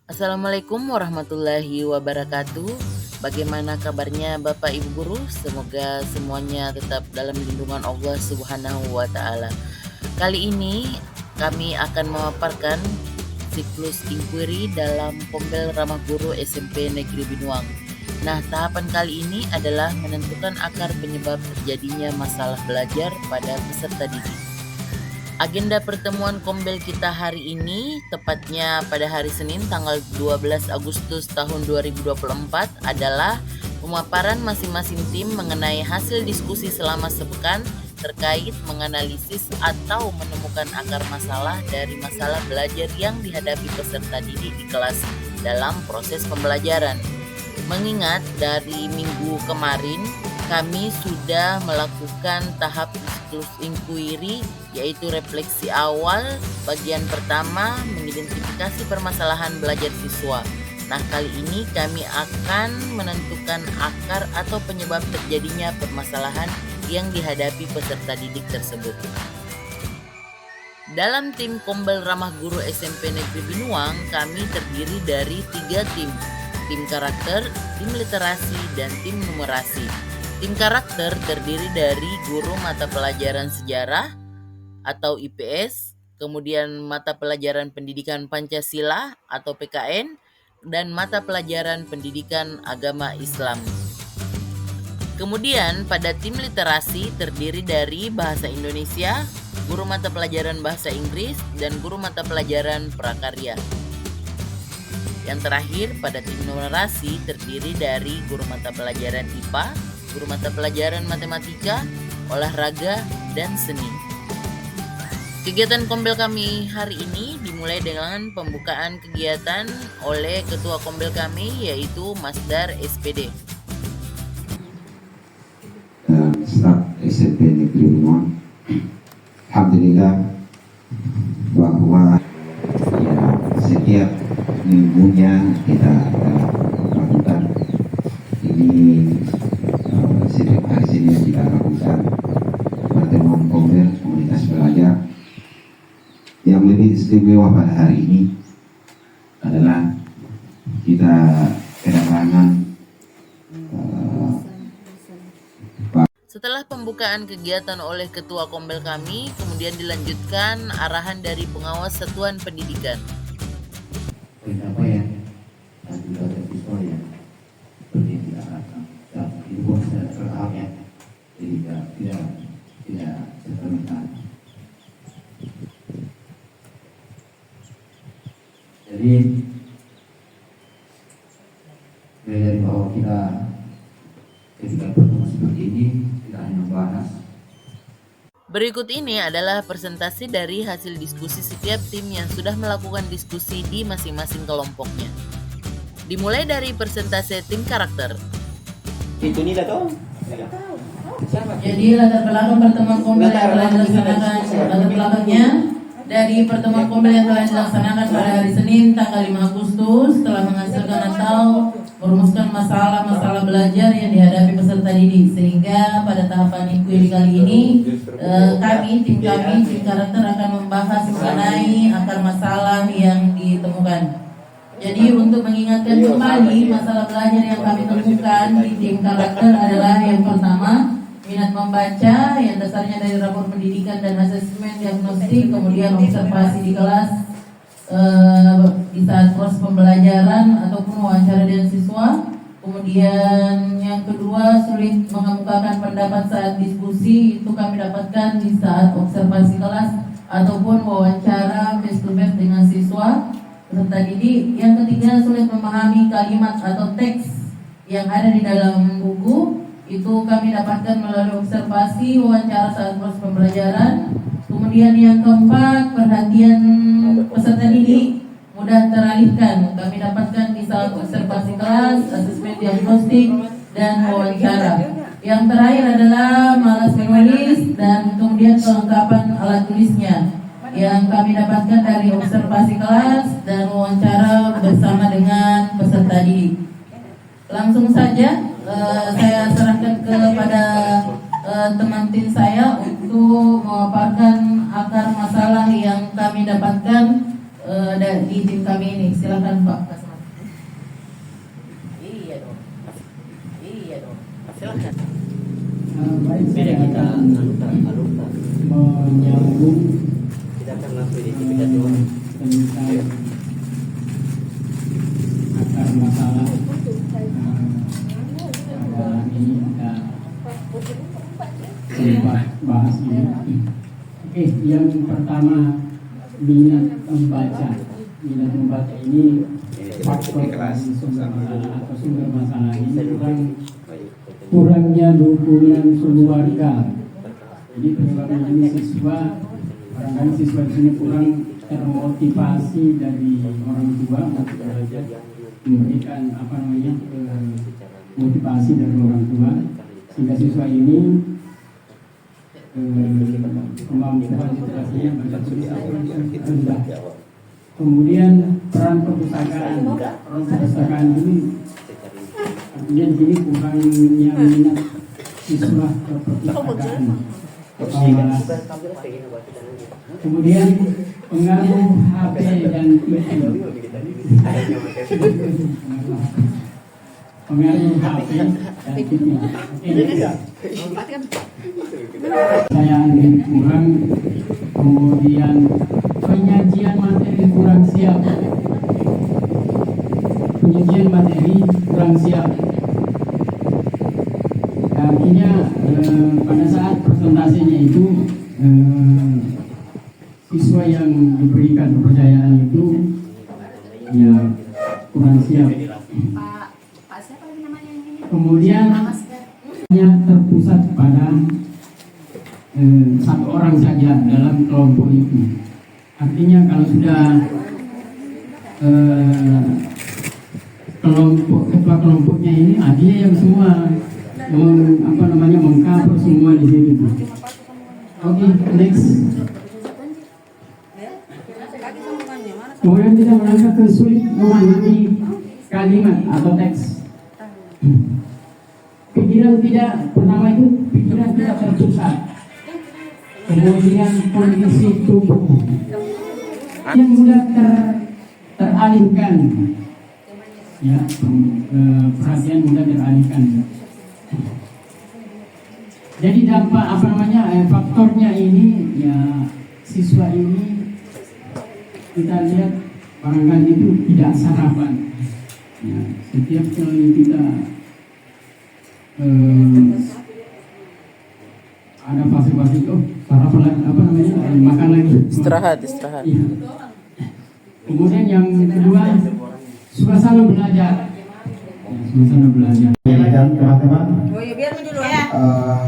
Assalamualaikum warahmatullahi wabarakatuh. Bagaimana kabarnya Bapak Ibu Guru? Semoga semuanya tetap dalam lindungan Allah Subhanahu wa taala. Kali ini kami akan memaparkan siklus inquiry dalam Pombel Ramah Guru SMP Negeri Binuang. Nah, tahapan kali ini adalah menentukan akar penyebab terjadinya masalah belajar pada peserta didik. Agenda pertemuan Kombel kita hari ini, tepatnya pada hari Senin tanggal 12 Agustus tahun 2024 adalah pemaparan masing-masing tim mengenai hasil diskusi selama sepekan terkait menganalisis atau menemukan akar masalah dari masalah belajar yang dihadapi peserta didik di kelas dalam proses pembelajaran. Mengingat dari minggu kemarin kami sudah melakukan tahap siklus inquiry, yaitu refleksi awal bagian pertama mengidentifikasi permasalahan belajar siswa. Nah, kali ini kami akan menentukan akar atau penyebab terjadinya permasalahan yang dihadapi peserta didik tersebut. Dalam tim Kombel Ramah Guru SMP Negeri Binuang, kami terdiri dari 3 tim karakter, tim literasi, dan tim numerasi. Tim karakter terdiri dari guru mata pelajaran sejarah atau IPS, kemudian mata pelajaran pendidikan Pancasila atau PKN, dan mata pelajaran pendidikan agama Islam. Kemudian pada tim literasi terdiri dari bahasa Indonesia, guru mata pelajaran bahasa Inggris, dan guru mata pelajaran prakarya. Yang terakhir pada tim numerasi terdiri dari guru mata pelajaran IPA, guru mata pelajaran matematika, olahraga, dan seni. Kegiatan Kombel kami hari ini dimulai dengan pembukaan kegiatan oleh ketua Kombel kami, yaitu Masdar SPD. Staf SMP Negeri Binuang, alhamdulillah bahwa setiap minggunya kita lakukan ini. Setiap hari Senin kita lakukan pertemuan Kombel komunitas belajar. Yang lebih istimewa pada hari ini adalah kita kedatangan Setelah pembukaan kegiatan oleh ketua Kombel kami, kemudian dilanjutkan arahan dari pengawas satuan pendidikan. pencapaian dan juga siswa yang seperti yang diarahkan dan dibuat secara bertahap ya, jadi tidak serta-merta. Jadi dari bahwa kita ketika bertemu seperti ini tidak hanya membahas. Berikut ini adalah presentasi dari hasil diskusi setiap tim yang sudah melakukan diskusi di masing-masing kelompoknya. Dimulai dari presentasi tim karakter. Itu nila toh? Jadi latar belakang pertemuan Kombel yang telah dilaksanakan, latar belakangnya dari pertemuan Kombel yang telah dilaksanakan pada hari Senin tanggal 5 Agustus telah menghasilkan atau merumuskan masalah-masalah belajar yang dihadapi peserta didik, sehingga pada tahapan inquiry kali ini tim karakter akan membahas mengenai akar masalah yang ditemukan. Jadi untuk mengingatkan kembali masalah belajar yang kami temukan di tim karakter adalah yang pertama, minat membaca yang dasarnya dari rapor pendidikan dan asesmen diagnostik, kemudian observasi di kelas di saat proses pembelajaran ataupun wawancara dengan siswa. Kemudian yang kedua, sulit mengemukakan pendapat saat diskusi, itu kami dapatkan di saat observasi kelas ataupun wawancara face to face dengan siswa peserta didik. Yang ketiga, sulit memahami kalimat atau teks yang ada di dalam buku, itu kami dapatkan melalui observasi wawancara saat proses pembelajaran. Kemudian yang keempat, perhatian peserta didik mudah teralihkan, kami dapatkan di saat observasi kelas, asesmen diagnostik, dan wawancara. Yang terakhir adalah malas menulis dan kemudian kelengkapan alat tulisnya, yang kami dapatkan dari observasi kelas dan wawancara bersama dengan peserta didik. Langsung saja saya serahkan kepada teman tim saya untuk memaparkan akar masalah yang kami dapatkan di tim kami ini. Silakan Pak. kita menyambung tentang akar masalah. Ada ini ada sempat bahas ini. Oke, yang pertama minat membaca. Minat membaca ini faktor sumber masalah atau sumber masalah ini kurangnya dukungan keluarga. Jadi penyebabnya ini siswa, barangkali siswa di sini kurang termotivasi dari orang tua untuk belajar, memberikan motivasi dari orang tua, sehingga siswa ini kemampuan literasinya baca tulis rendah. Kemudian peran perpustakaan ini artinya di sini kurangnya minat siswa ke perpustakaan. Kemudian pengaruh HP dan TV. Pengaruh HP dan TV. Saya kurang, kemudian penyajian materi kurang siap. Penyajian materi kurang siap. Artinya pada saat presentasinya itu siswa yang diberikan kepercayaan itu ya kurang siap. Kemudian hanya terpusat pada satu orang saja dalam kelompok itu. Artinya kalau sudah ketua kelompoknya ini dia yang semua mengcover semua di situ. Oke, next. Kemudian kita melangkah ke sulit memahami kalimat atau teks. Pikiran tidak terpusat. Kemudian kondisi tubuh yang mudah teralihkan. Ya, perhatian mudah teralihkan. Jadi dampak faktornya ini ya siswa ini kita lihat barangkali itu tidak sarapan. Ya, setiap kali kita ada fase-fase sarapan makan lagi. Istirahat. Ya. Kemudian yang kedua suasana belajar. Dan teman-teman,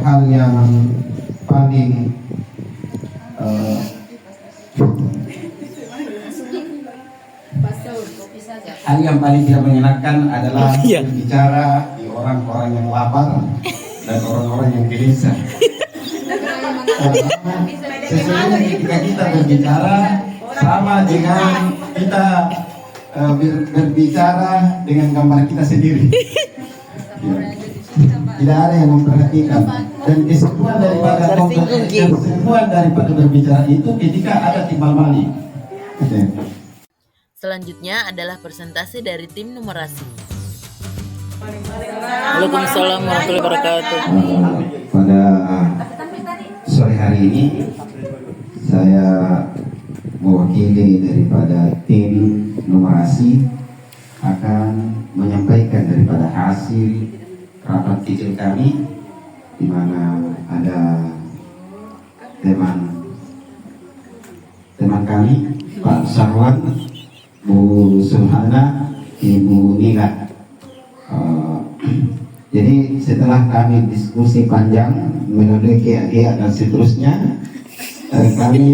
hal yang paling tidak menyenangkan adalah berbicara di orang-orang yang lapar dan orang-orang yang gelisah. Sesungguhnya ketika kita berbicara sama dengan kita berbicara dengan gambar kita sendiri. Tidak ada yang memperhatikan, dan keseruan daripada berbicara itu ketika ada timbal balik. Selanjutnya adalah presentasi dari tim numerasi. Waalaikumsalam warahmatullahi wabarakatuh. Pada sore hari ini saya mewakili daripada tim numerasi akan menyampaikan daripada hasil rapat kecil kami, di mana ada teman kami Pak Sarwan, Bu Sulhana, Ibu Nina. Jadi setelah kami diskusi panjang melalui KIA dan seterusnya, kami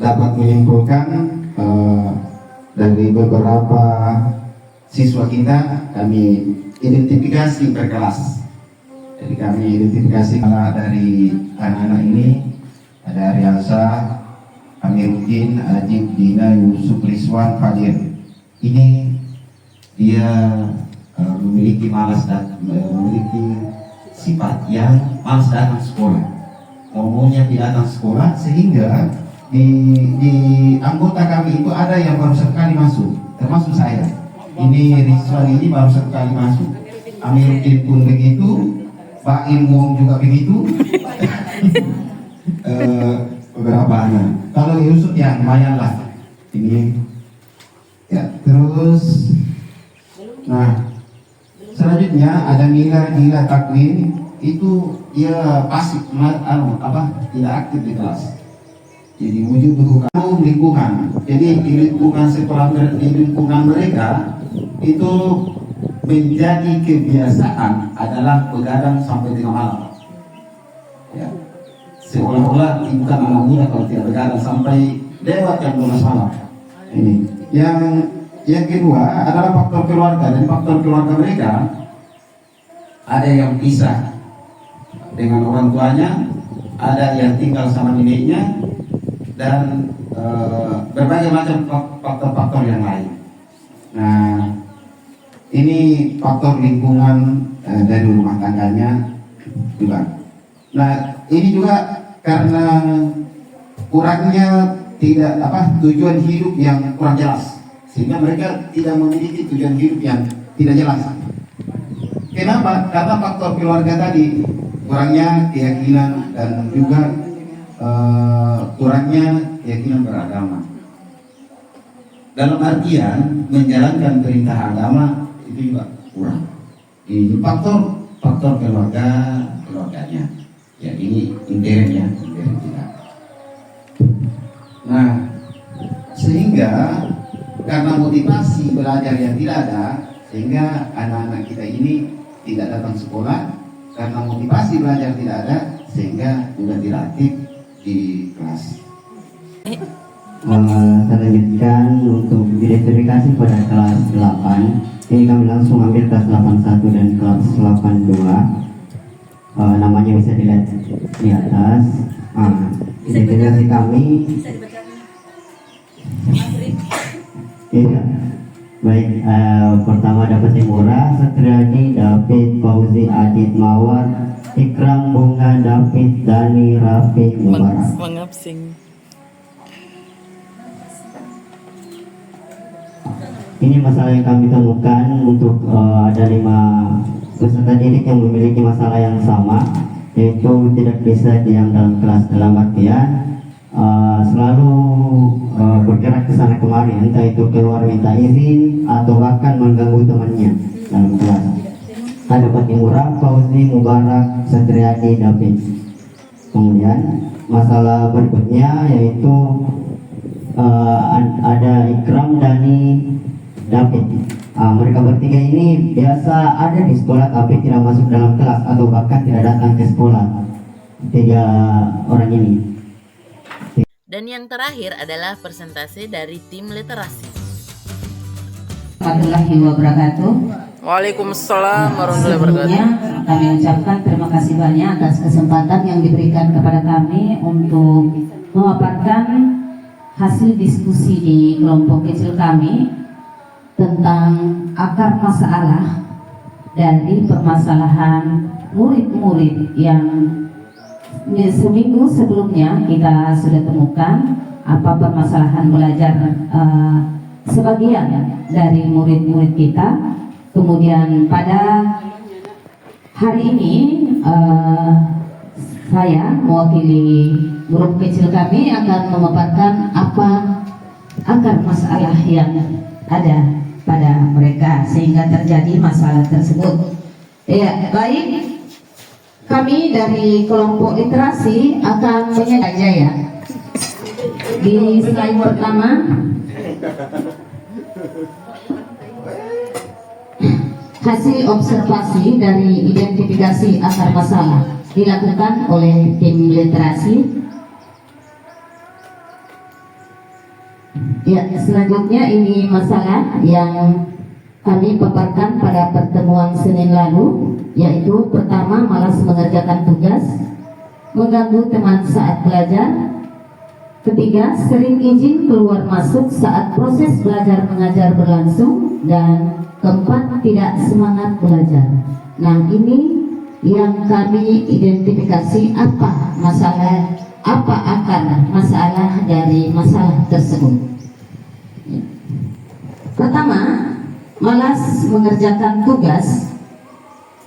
dapat menyimpulkan dari beberapa siswa kita kami identifikasi per kelas. Jadi kami identifikasi dari anak-anak ini ada Rialsa, Amiruddin, Ajib, Dina, Yusuf, Rizwan, Fadir. Ini dia memiliki sifat yang malas datang sekolah. Maunya tidak datang sekolah, sehingga di anggota kami itu ada yang baru sekali masuk, termasuk saya. Ini Rizwan ini baru sekali masuk, Amiruddin pun begitu, Pak Im Wong juga begitu, beberapa anak. Kalau Yusuf ya lumayan lah. Ini ya terus. Nah selanjutnya ada Mila Takwin, itu dia pasif, tidak aktif di kelas. Jadi wujud dukungan lingkungan. Jadi di lingkungan sekolah, di lingkungan mereka itu menjadi kebiasaan adalah begadang sampai tengah malam. Ya. Seolah-olah bukan anak muda kalau tidak begadang sampai lewat jam 12 malam. Ini. Yang kedua adalah faktor keluarga, dan faktor keluarga mereka ada yang pisah dengan orang tuanya, ada yang tinggal sama neneknya, dan berbagai macam faktor-faktor yang lain. Nah, ini faktor lingkungan dari rumah tangganya juga. Nah, ini juga karena kurangnya tujuan hidup yang kurang jelas, sehingga mereka tidak memiliki tujuan hidup yang tidak jelas. Kenapa? Karena faktor keluarga tadi, kurangnya keyakinan dan juga kurangnya keyakinan beragama. Dalam artian menjalankan perintah agama itu juga kurang. Ini faktor keluarganya. Ya ini internnya kita. Nah, sehingga karena motivasi belajar yang tidak ada, sehingga anak-anak kita ini tidak datang sekolah. Karena motivasi belajar tidak ada, sehingga juga tidak aktif di kelas. Selanjutkan untuk identifikasi pada kelas 8, ini kami langsung ambil kelas 81 dan kelas 82. Namanya bisa dilihat di atas. Identifikasi kami. Iya. Baik, pertama dapat Timura, Satriani, David, Fauzi, Adit, Mawar, Ikram, Bunga, David, Dani, Rafiq, Mubarak. Mengabsing. Ini masalah yang kami temukan untuk ada 5 peserta didik yang memiliki masalah yang sama, yaitu tidak bisa diam dalam kelas, dalam artian selalu bergerak ke sana kemari, entah itu keluar minta izin atau bahkan mengganggu temannya dalam kelas. Ada Fatimura, Fauzi, Mubarak, Satriadi, David. Kemudian masalah berikutnya yaitu ada Ikram, Dani, David. Mereka bertiga ini biasa ada di sekolah tapi tidak masuk dalam kelas atau bahkan tidak datang ke sekolah. 3 orang ini. Dan yang terakhir adalah persentase dari tim literasi. Warahmatullahi wabarakatuh. Waalaikumsalam warahmatullahi wabarakatuh. Sebelumnya kami ucapkan terima kasih banyak atas kesempatan yang diberikan kepada kami untuk memaparkan hasil diskusi di kelompok kecil kami tentang akar masalah dari permasalahan murid-murid yang seminggu sebelumnya kita sudah temukan apa permasalahan belajar sebagian dari murid-murid kita. Kemudian pada hari ini saya mewakili grup kecil kami akan memaparkan apa akar masalah yang ada pada mereka sehingga terjadi masalah tersebut. Ya, baik. Kami dari kelompok literasi akan menyaja ya. Di slide pertama hasil observasi dari identifikasi akar masalah dilakukan oleh tim literasi. Ya, selanjutnya ini masalah yang kami paparkan pada pertemuan Senin lalu, yaitu pertama malas mengerjakan tugas, mengganggu teman saat belajar. Ketiga, sering izin keluar masuk saat proses belajar mengajar berlangsung. Dan keempat, tidak semangat belajar. Nah, ini yang kami identifikasi apa masalah, apa akar masalah dari masalah tersebut. Pertama, malas mengerjakan tugas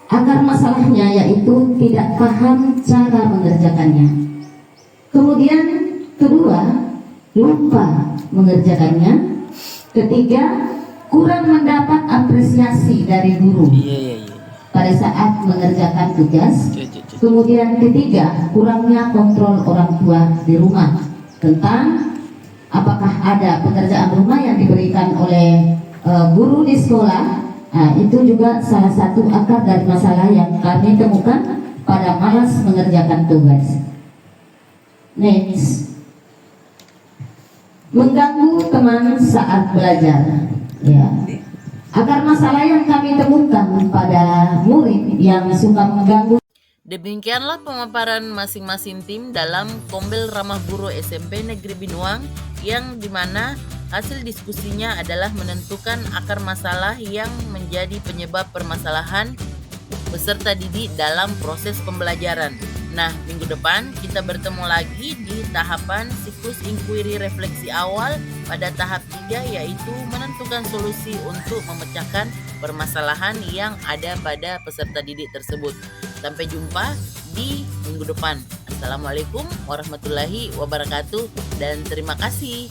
Akar masalahnya yaitu tidak paham cara mengerjakannya. Kemudian kedua, lupa mengerjakannya. Ketiga, kurang mendapat apresiasi dari guru pada saat mengerjakan tugas. Kemudian ketiga, kurangnya kontrol orang tua di rumah tentang apakah ada pekerjaan rumah yang diberikan oleh guru di sekolah. Nah, itu juga salah satu akar dari masalah yang kami temukan pada malas mengerjakan tugas. Next, mengganggu teman saat belajar. Ya. Akar masalah yang kami temukan pada murid yang suka mengganggu. Demikianlah pemaparan masing-masing tim dalam Kombel Ramah Guru SMP Negeri Binuang, yang dimana hasil diskusinya adalah menentukan akar masalah yang menjadi penyebab permasalahan peserta didik dalam proses pembelajaran. Nah, minggu depan kita bertemu lagi di tahapan siklus inquiry refleksi awal pada tahap 3, yaitu menentukan solusi untuk memecahkan permasalahan yang ada pada peserta didik tersebut. Sampai jumpa di minggu depan. Assalamualaikum warahmatullahi wabarakatuh dan terima kasih.